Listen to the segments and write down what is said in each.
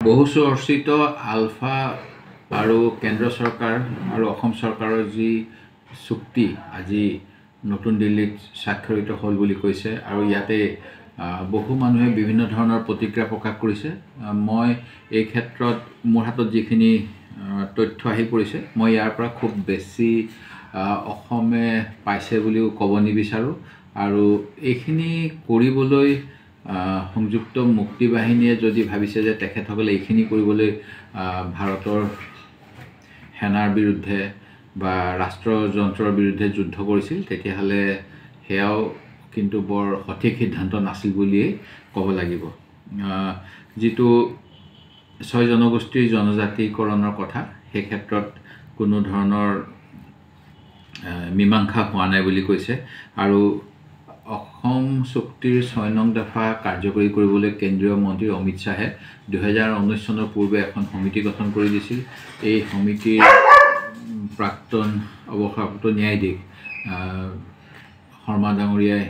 বহু চৰ্চিত আলফা আৰু কেন্দ্ৰ চৰকাৰ আৰু অসম চৰকাৰৰ যি চুক্তি আজি নতুন দিল্লীত স্বাক্ষৰিত হ'ল বুলি কৈছে আৰু ইয়াতে বহু মানুহে বিভিন্ন ধৰণৰ প্ৰতিক্ৰিয়া প্ৰকাশ কৰিছে। মই এই ক্ষেত্ৰত মোৰ হাতত যিখিনি তথ্য আহি পৰিছে মই ইয়াৰ পৰা খুব বেছি অসমে পাইছে বুলিও ক'ব নিবিচাৰোঁ আৰু এইখিনি কৰিবলৈ সংযুক্ত মুক্তি বাহিনীয়ে যদি ভাবিছে যে তেখেতসকলে এইখিনি কৰিবলৈ ভাৰতৰ সেনাৰ বিৰুদ্ধে বা ৰাষ্ট্ৰযন্ত্ৰৰ বিৰুদ্ধে যুদ্ধ কৰিছিল তেতিয়াহ'লে সেয়াও কিন্তু বৰ সঠিক সিদ্ধান্ত নাছিল বুলিয়েই ক'ব লাগিব। যিটো 6 জনগোষ্ঠীৰ জনজাতিকৰণৰ কথা সেই ক্ষেত্ৰত কোনো ধৰণৰ মীমাংসা হোৱা নাই বুলি কৈছে আৰু অসম চুক্তিৰ 6 নং দফা কাৰ্যকৰী কৰিবলৈ কেন্দ্ৰীয় মন্ত্ৰী অমিত শ্বাহে 2019 চনৰ পূৰ্বে এখন সমিতি গঠন কৰি দিছিল। এই সমিতিৰ প্ৰাক্তন অৱসৰপ্ৰাপ্ত ন্যায়াধীশ শৰ্মা ডাঙৰীয়াই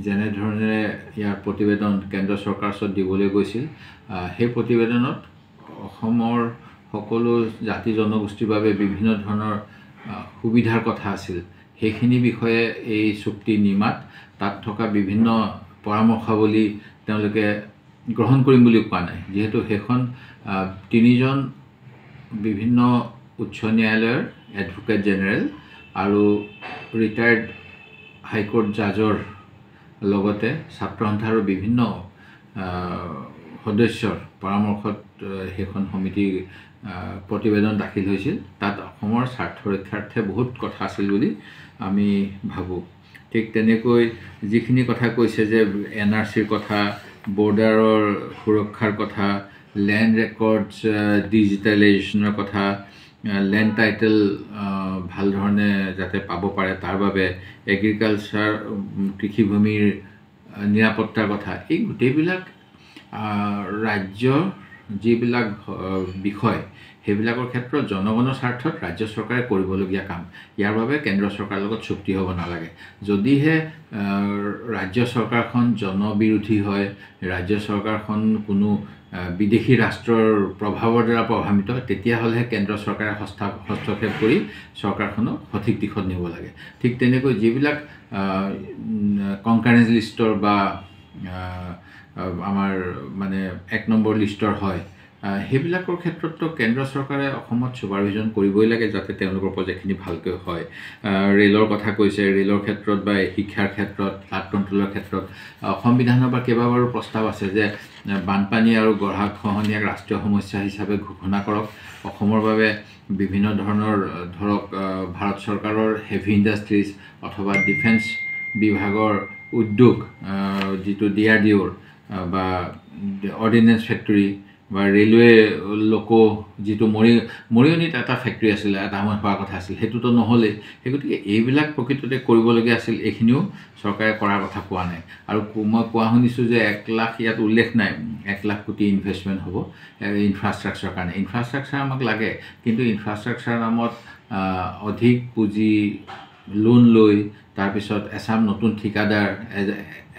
যেনেধৰণে ইয়াৰ প্ৰতিবেদন কেন্দ্ৰ চৰকাৰৰ ওচৰত দিবলৈ গৈছিল সেই প্ৰতিবেদনত অসমৰ সকলো জাতি জনগোষ্ঠীৰ বাবে বিভিন্ন ধৰণৰ সুবিধাৰ কথা আছিল। সেইখিনি বিষয়ে এই চুক্তি নিমাত তাত থকা বিভিন্ন পৰামৰ্শাৱলী তেওঁলোকে গ্ৰহণ কৰিম বুলি কোৱা নাই, যিহেতু সেইখন 3জন বিভিন্ন উচ্চ ন্যায়ালয়ৰ এডভোকেট জেনেৰেল আৰু ৰিটায়াৰ্ড হাইকোৰ্ট জাজৰ লগতে ছাত্ৰ সন্থা আৰু বিভিন্ন সদস্যৰ পৰামৰ্শত সেইখন সমিতিৰ প্ৰতিবেদন দাখিল হৈছিল। তাত অসমৰ স্বাৰ্থ ৰক্ষাৰ্থে বহুত কথা আছিল বুলি আমি ভাবোঁ। ঠিক তেনেকৈ যিখিনি কথা কৈছে যে NRCৰ কথা, বৰ্ডাৰৰ সুৰক্ষাৰ কথা, লেণ্ড ৰেকৰ্ডছ ডিজিটেলাইজেশ্যনৰ কথা, লেণ্ড টাইটেল ভাল ধৰণে যাতে পাব পাৰে তাৰ বাবে এগ্ৰিকালচাৰ কৃষিভূমিৰ নিৰাপত্তাৰ কথা, এই গোটেইবিলাক ৰাজ্যৰ যিবিলাক বিষয় সেইবিলাকৰ ক্ষেত্ৰত জনগণৰ স্বাৰ্থত ৰাজ্য চৰকাৰে কৰিবলগীয়া কাম। ইয়াৰ বাবে কেন্দ্ৰ চৰকাৰৰ লগত চুক্তি হ'ব নালাগে। যদিহে ৰাজ্য চৰকাৰখন জনবিৰোধী হয়, ৰাজ্য চৰকাৰখন কোনো বিদেশী ৰাষ্ট্ৰৰ প্ৰভাৱৰ দ্বাৰা প্ৰভাৱিত হয়, তেতিয়াহ'লেহে কেন্দ্ৰ চৰকাৰে হস্তক্ষেপ কৰি চৰকাৰখনক সঠিক দিশত নিব লাগে। ঠিক তেনেকৈ যিবিলাক কনকাৰেঞ্চ লিষ্টৰ বা আমাৰ মানে 1 নম্বৰ লিষ্টৰ হয় সেইবিলাকৰ ক্ষেত্ৰতো কেন্দ্ৰ চৰকাৰে অসমত ছুপাৰভিজন কৰিবই লাগে যাতে তেওঁলোকৰ প্ৰজেক্টখিনি ভালকৈ হয়। ৰেলৰ কথা কৈছে, ৰেলৰ ক্ষেত্ৰত বা শিক্ষাৰ ক্ষেত্ৰত, ফ্লাড কণ্ট্ৰলৰ ক্ষেত্ৰত অসম বিধানৰ পৰা কেইবাবাৰো প্ৰস্তাৱ আছে যে বানপানী আৰু গৰাখহনীয়াক ৰাষ্ট্ৰীয় সমস্যা হিচাপে ঘোষণা কৰক। অসমৰ বাবে বিভিন্ন ধৰণৰ ধৰক ভাৰত চৰকাৰৰ হেভি ইণ্ডাষ্ট্ৰিজ অথবা ডিফেন্স বিভাগৰ উদ্যোগ, যিটো DRDOৰ বা অৰ্ডিনেন্স ফেক্টৰী বা ৰেলৱে লোকো, যিটো মৰিয়নিত এটা ফেক্টৰী আছিলে, এটা সময়ত হোৱাৰ কথা আছিল, সেইটোতো নহ'লেই। সেই গতিকে এইবিলাক প্ৰকৃততে কৰিবলগীয়া আছিল, এইখিনিও চৰকাৰে কৰাৰ কথা কোৱা নাই। আৰু মই কোৱা শুনিছোঁ যে 1 লাখ, ইয়াত উল্লেখ নাই 1 লাখ কোটি ইনভেষ্টমেণ্ট হ'ব ইনফ্ৰাষ্ট্ৰাকচাৰৰ কাৰণে। ইনফ্ৰাষ্ট্ৰাকচাৰ আমাক লাগে, কিন্তু ইনফ্ৰাষ্ট্ৰাকচাৰ নামত অধিক পুঁজি লোন লৈ তাৰপিছত এছাম নতুন ঠিকাদাৰ,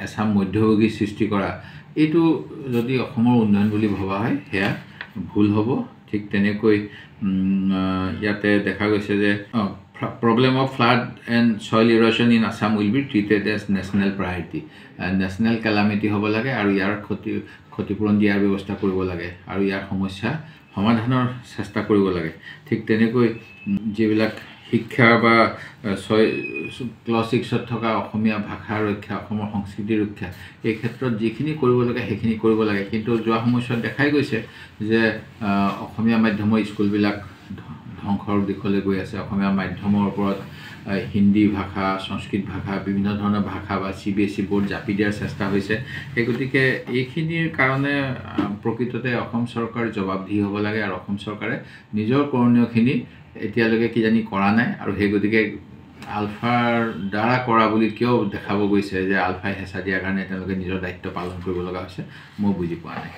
এছাম মধ্যভোগী সৃষ্টি কৰা, এইটো যদি অসমৰ উন্নয়ন বুলি ভবা হয় সেয়া ভুল হ'ব। ঠিক তেনেকৈ ইয়াতে দেখা গৈছে যে problem of flood and soil erosion in Assam will be treated as national priority. National calamity হ'ব লাগে আৰু ইয়াৰ ক্ষতিপূৰণ দিয়াৰ ব্যৱস্থা কৰিব লাগে আৰু ইয়াৰ সমস্যা সমাধানৰ চেষ্টা কৰিব লাগে। ঠিক তেনেকৈ যিবিলাক শিক্ষা বা ক্লজ 6ত থকা অসমীয়া ভাষা ৰক্ষা, অসমৰ সংস্কৃতি ৰক্ষা, এই ক্ষেত্ৰত যিখিনি কৰিব লাগে সেইখিনি কৰিব লাগে। কিন্তু যোৱা সময়ছোৱাত দেখাই গৈছে যে অসমীয়া মাধ্যমৰ স্কুলবিলাক ধ্বংসৰ দিশলৈ গৈ আছে। অসমীয়া মাধ্যমৰ ওপৰত হিন্দী ভাষা, সংস্কৃত ভাষা, বিভিন্ন ধৰণৰ ভাষা বা CBSE বোৰ্ড জাপি দিয়াৰ চেষ্টা হৈছে। সেই গতিকে এইখিনিৰ কাৰণে প্ৰকৃততে অসম চৰকাৰ জবাবদিহি হ'ব লাগে আৰু অসম চৰকাৰে নিজৰ কৰণীয়খিনি এতিয়ালৈকে কিজানি কৰা নাই আৰু সেই গতিকে আলফাৰ দ্বাৰা কৰা বুলি কিয় দেখাব গৈছে যে আলফাই হেঁচা দিয়াৰ কাৰণে তেওঁলোকে নিজৰ দায়িত্ব পালন কৰিব লগা হৈছে, মই বুজি পোৱা নাই।